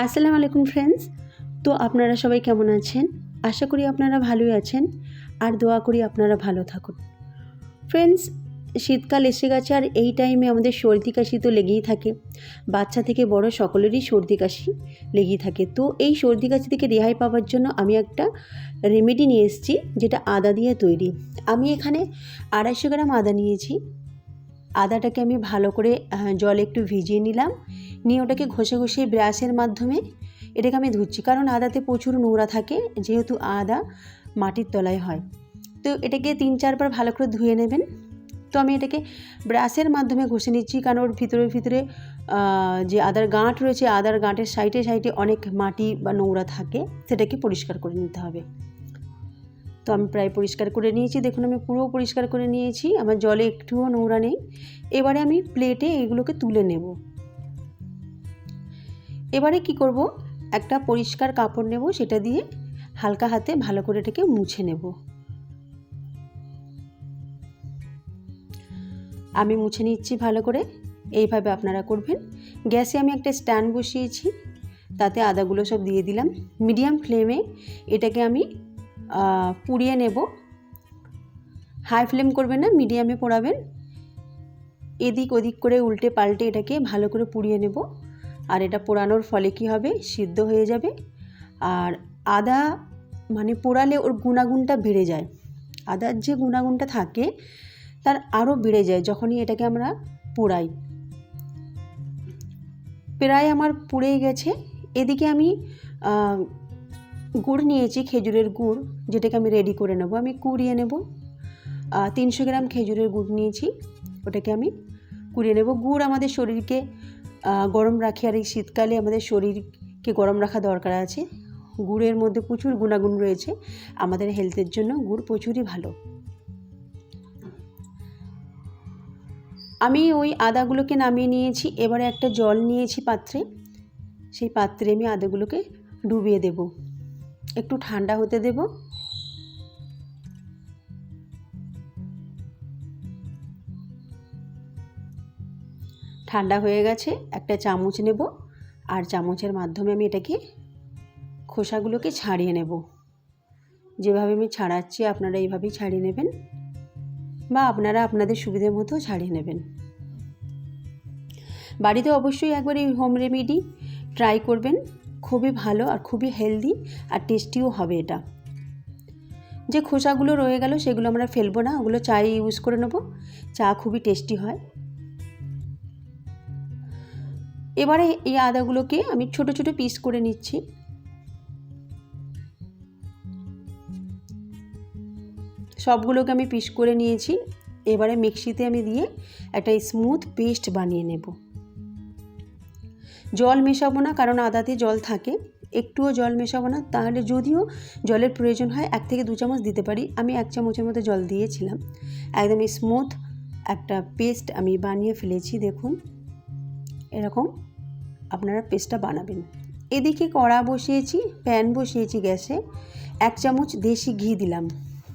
আসসালামু আলাইকুম ফ্রেন্ডস। তো আপনারা সবাই কেমন আছেন? আশা করি আপনারা ভালোই আছেন আর দোয়া করি আপনারা ভালো থাকুন। ফ্রেন্ডস, শীতকাল এসে গেছে আর এই টাইমে আমাদের সর্দি কাশি তো লেগেই থাকে। বাচ্চা থেকে বড় সকলেরই সর্দি কাশি লেগেই থাকে। তো এই সর্দি কাশি থেকে রেহাই পাওয়ার জন্য আমি একটা রেমেডি নিয়ে এসেছি, যেটা আদা দিয়ে তৈরি। আমি এখানে 250 গ্রাম আদা নিয়েছি। আদাটাকে আমি ভালো করে জলে একটু ভিজিয়ে নিলাম, নিয়ে ওটাকে ঘষে ঘষে ব্রাশের মাধ্যমে এটাকে আমি ধুচ্ছি, কারণ আদাতে প্রচুর নোংরা থাকে, যেহেতু আদা মাটির তলায় হয়। তো এটাকে 3-4 বার ভালো করে ধুয়ে নেবেন। তো আমি এটাকে ব্রাশের মাধ্যমে ঘষে নিচ্ছি, কারণ ওর ভিতরে যে আদার গাঁট রয়েছে, আদার গাঁটের সাইডে সাইডে অনেক মাটি বা নোংরা থাকে, সেটাকে পরিষ্কার করে নিতে হবে। তো আমি প্রায় পরিষ্কার করে নিয়েছি, দেখুন আমি পুরো পরিষ্কার করে নিয়েছি, আমার জলে একটুও নোংরা নেই। এবারে আমি প্লেটে এগুলোকে তুলে নেব। এবারে কি করব, একটা পরিষ্কার কাপড় নেব, সেটা দিয়ে হালকা হাতে ভালো করে এটাকে মুছে নেব। আমি মুছে নিচ্ছি ভালো করে, এইভাবে আপনারা করবেন। গ্যাসে আমি একটা স্ট্যান্ড বসিয়েছি, তাতে আদাগুলো সব দিয়ে দিলাম। মিডিয়াম ফ্লেমে এটাকে আমি পুড়িয়ে নেব। হাই ফ্লেম করবেন না, মিডিয়ামে পোড়াবেন। এদিক ওদিক করে উল্টে পাল্টে এটাকে ভালো করে পুড়িয়ে নেব। আর এটা পোড়ানোর ফলে কি হবে, সিদ্ধ হয়ে যাবে। আর আদা মানে পোড়ালে ওর গুণাগুণটা বেড়ে যায়, আদার যে গুণাগুণটা থাকে তার আরও বেড়ে যায় যখনই এটাকে আমরা পোড়াই। প্রায় আমার পুড়েই গেছে। এদিকে আমি গুড় নিয়েছি, খেজুরের গুড়, যেটাকে আমি রেডি করে নেব। আমি কুড়িয়ে নেব। 300 গ্রাম খেজুরের গুড় নিয়েছি, ওটাকে আমি কুড়িয়ে নেব। গুড় আমাদের শরীরকে গরম রাখে, আর এই শীতকালে আমাদের শরীরকে গরম রাখা দরকার আছে। গুড়ের মধ্যে প্রচুর গুণাগুণ রয়েছে, আমাদের হেলথের জন্য গুড় প্রচুরই ভালো। আমি ওই আদাগুলোকে নামিয়ে নিয়েছি। এবারে একটা জল নিয়েছি পাত্রে, সেই পাত্রে আমি আদাগুলোকে ডুবিয়ে দেব, একটু ঠান্ডা হতে দেব। ঠান্ডা হয়ে গেছে, একটা চামচ নেব, আর চামচের মাধ্যমে আমি এটাকে খোসাগুলোকে ছাড়িয়ে নেব। যেভাবে আমি ছাড়াচ্ছি আপনারা এইভাবেই ছাড়িয়ে নেবেন, বা আপনারা আপনাদের সুবিধে মতো ছাড়িয়ে নেবেন। বাড়িতে অবশ্যই একবার এই হোম রেমেডি ট্রাই করবেন, খুবই ভালো আর খুবই হেলদি আর টেস্টিও হবে এটা। যে খোসাগুলো রয়ে গেল সেগুলো আমরা ফেলবো না, ওগুলো চায়ে ইউজ করে নেব, চা খুবই টেস্টি হয়। এবারে এই আদাগুলোকে আমি ছোট ছোট পিস করে নিচ্ছি। সবগুলোকে আমি পিস করে নিয়েছি। এবারে মিক্সিতে আমি দিয়ে একটা স্মুথ পেস্ট বানিয়ে নেব। জল মেশাবো না, কারণ আদাতে জল থাকে, একটুও জল মেশাবো না। তাহলে যদিও জলের প্রয়োজন হয় 1 থেকে 2 চামচ দিতে পারি, আমি 1 চামচের মতো জল দিয়েছিলাম। একদম স্মুথ একটা পেস্ট আমি বানিয়ে ফেলেছি, দেখুন এরকম আপনারা পেস্টটা বানাবেন। এদিকে কড়া বসিয়েছি, প্যান বসিয়েছি গ্যাসে। 1 চামচ দেশি ঘি দিলাম,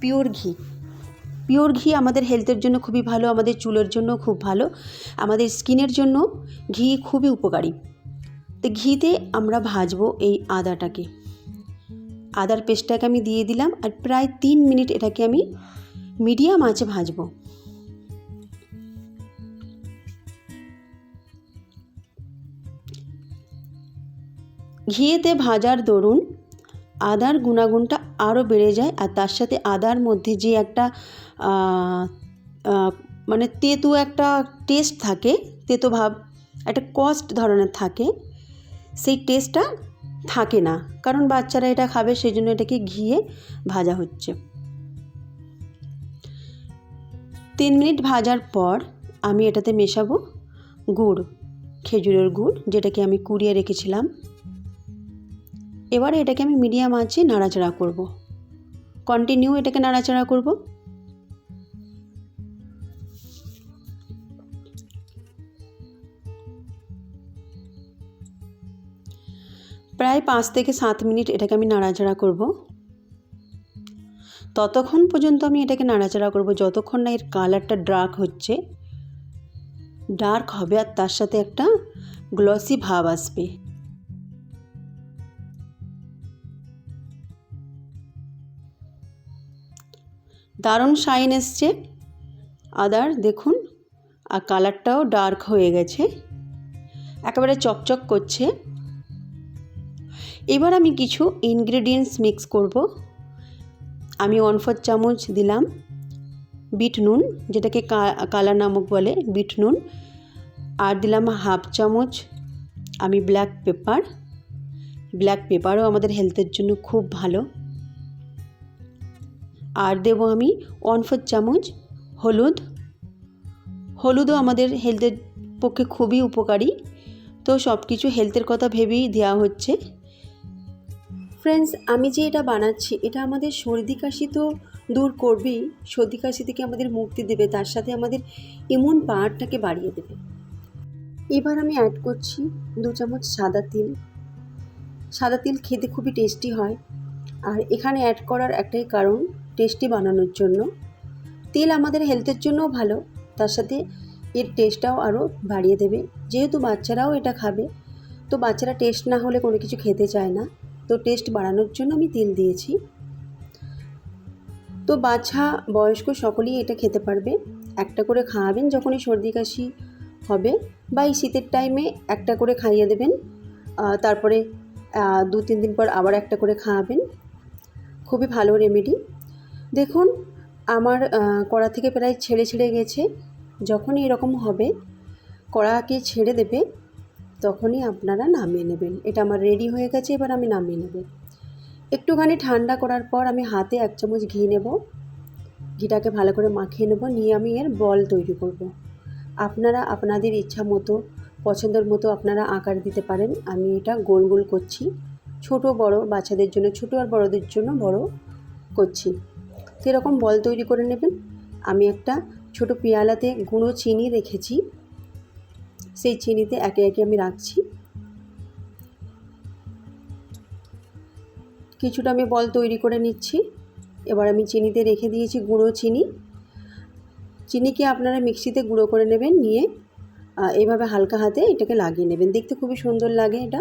পিওর ঘি। পিওর ঘি আমাদের হেলথের জন্য খুবই ভালো, আমাদের চুলের জন্য খুব ভালো, আমাদের স্কিনের জন্য ঘি খুবই উপকারী। তো ঘিতে আমরা ভাজবো এই আদাটাকে, আদার পেস্টটাকে আমি দিয়ে দিলাম, আর প্রায় 3 মিনিট এটাকে আমি মিডিয়াম আঁচে ভাজবো। ঘিয়েতে ভাজার দরুন আদার গুণাগুণটা আরও বেড়ে যায়, আর তার সাথে আদার মধ্যে যে একটা মানে তেতো একটা টেস্ট থাকে, তেতো ভাব, একটা কষ্ট ধরনের থাকে, সেই টেস্টটা থাকে না, কারণ বাচ্চারা এটা খাবে, সেই জন্য এটাকে ঘিয়ে ভাজা হচ্ছে। 3 মিনিট ভাজার পর আমি এটাতে মেশাবো গুড়, খেজুরের গুড়, যেটাকে আমি কুড়িয়ে রেখেছিলাম। এবারে এটাকে আমি মিডিয়াম আঁচে নাড়াচাড়া করব, কন্টিনিউ এটাকে নাড়াচাড়া করব। প্রায় 5 থেকে 7 মিনিট এটাকে আমি নাড়াচাড়া করব। ততক্ষণ পর্যন্ত আমি এটাকে নাড়াচাড়া করব যতক্ষণ না এর কালারটা ডার্ক হবে, আর তার সাথে একটা গ্লসি ভাব আসবে। দারুণ শাইন এসছে আদার, দেখুন। আর কালারটাও ডার্ক হয়ে গেছে, একেবারে চকচক করছে। এবার আমি কিছু ইনগ্রেডিয়েন্টস মিক্স করব। আমি 1/4 চামচ দিলাম বিট নুন, যেটাকে কালা নামক বলে, বিট নুন। আর দিলাম 1/2 চামচ আমি ব্ল্যাক পেপার। ব্ল্যাক পেপারও আমাদের হেলথের জন্য খুব ভালো। আর দেবো আমি 1/4 চামচ হলুদ। হলুদও আমাদের হেলথের পক্ষে খুবই উপকারী। তো সব কিছু হেলথের কথা ভেবেই দেওয়া হচ্ছে। ফ্রেন্ডস, আমি যে এটা বানাচ্ছি এটা আমাদের সর্দি কাশি তো দূর করবেই, সর্দি কাশি থেকে আমাদের মুক্তি দেবে, তার সাথে আমাদের ইমিউন পাওয়ারটাকে বাড়িয়ে দেবে। এবার আমি অ্যাড করছি 2 চামচ সাদা তিল। সাদা তিল খেতে খুবই টেস্টি হয়, আর এখানে অ্যাড করার একটাই কারণ, টেস্টি বানানোর জন্য। তেল আমাদের হেলথের জন্যও ভালো, তার সাথে এর টেস্টটাও আরও বাড়িয়ে দেবে। যেহেতু বাচ্চারাও এটা খাবে, তো বাচ্চারা টেস্ট না হলে কোনো কিছু খেতে চায় না, তো টেস্ট বাড়ানোর জন্য আমি তেল দিয়েছি। তো বাচ্চা বয়স্ক সকলেই এটা খেতে পারবে। একটা করে খাওয়াবেন যখনই সর্দি কাশি হবে, বা এই শীতের টাইমে একটা করে খাইয়ে দেবেন, তারপরে 2-3 দিন পর আবার একটা করে খাওয়াবেন। খুবই ভালো রেমেডি। দেখুন আমার কড়া থেকে প্রায় ছেড়ে গেছে। যখনই এরকম হবে, কড়াকে ছেড়ে দেবে, তখনই আপনারা নামিয়ে নেবেন। এটা আমার রেডি হয়ে গেছে, এবার আমি নামিয়ে নেব। একটুখানি ঠান্ডা করার পর আমি হাতে 1 চামচ ঘি নেব। ঘিটাকে ভালো করে মাখিয়ে নেব, নিয়ে আমি এর বল তৈরি করব। আপনারা আপনাদের ইচ্ছা মতো, পছন্দের মতো আপনারা আকার দিতে পারেন। আমি এটা গোল গোল করছি, ছোট বড় বাচ্চাদের জন্য ছোট, আর বড়দের জন্য বড় করছি। তো এরকম বল তৈরি করে নেবেন। আমি একটা ছোট পেয়ালাতে গুঁড়ো চিনি রেখেছি, সেই চিনিতে একে একে আমি রাখছি। কিছুটা আমি বল তৈরি করে নিচ্ছি। এবার আমি চিনিতে রেখে দিয়েছি গুঁড়ো চিনি। চিনিকে আপনারা মিক্সিতে গুঁড়ো করে নেবেন, নিয়ে এইভাবে হালকা হাতে এটাকে লাগিয়ে নেবেন। দেখতে খুবই সুন্দর লাগে এটা,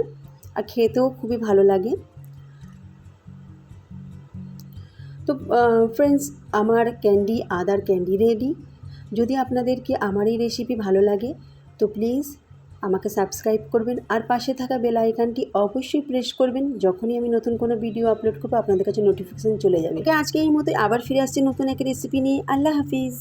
আর খেতেও খুবই ভালো লাগে। তো ফ্রেন্ডস, আমার ক্যান্ডি, আদার ক্যান্ডি রেডি। যদি আপনাদেরকে আমার এই রেসিপি ভালো লাগে তো প্লিজ আমাকে সাবস্ক্রাইব করবেন, আর পাশে থাকা বেল আইকনটি অবশ্যই প্রেস করবেন। যখনই আমি নতুন কোনো ভিডিও আপলোড করবো আপনাদের কাছে নোটিফিকেশান চলে যাবে। আজকে এই মতো আবার ফিরে আসছি নতুন এক রেসিপি নিয়ে। আল্লাহ হাফিজ।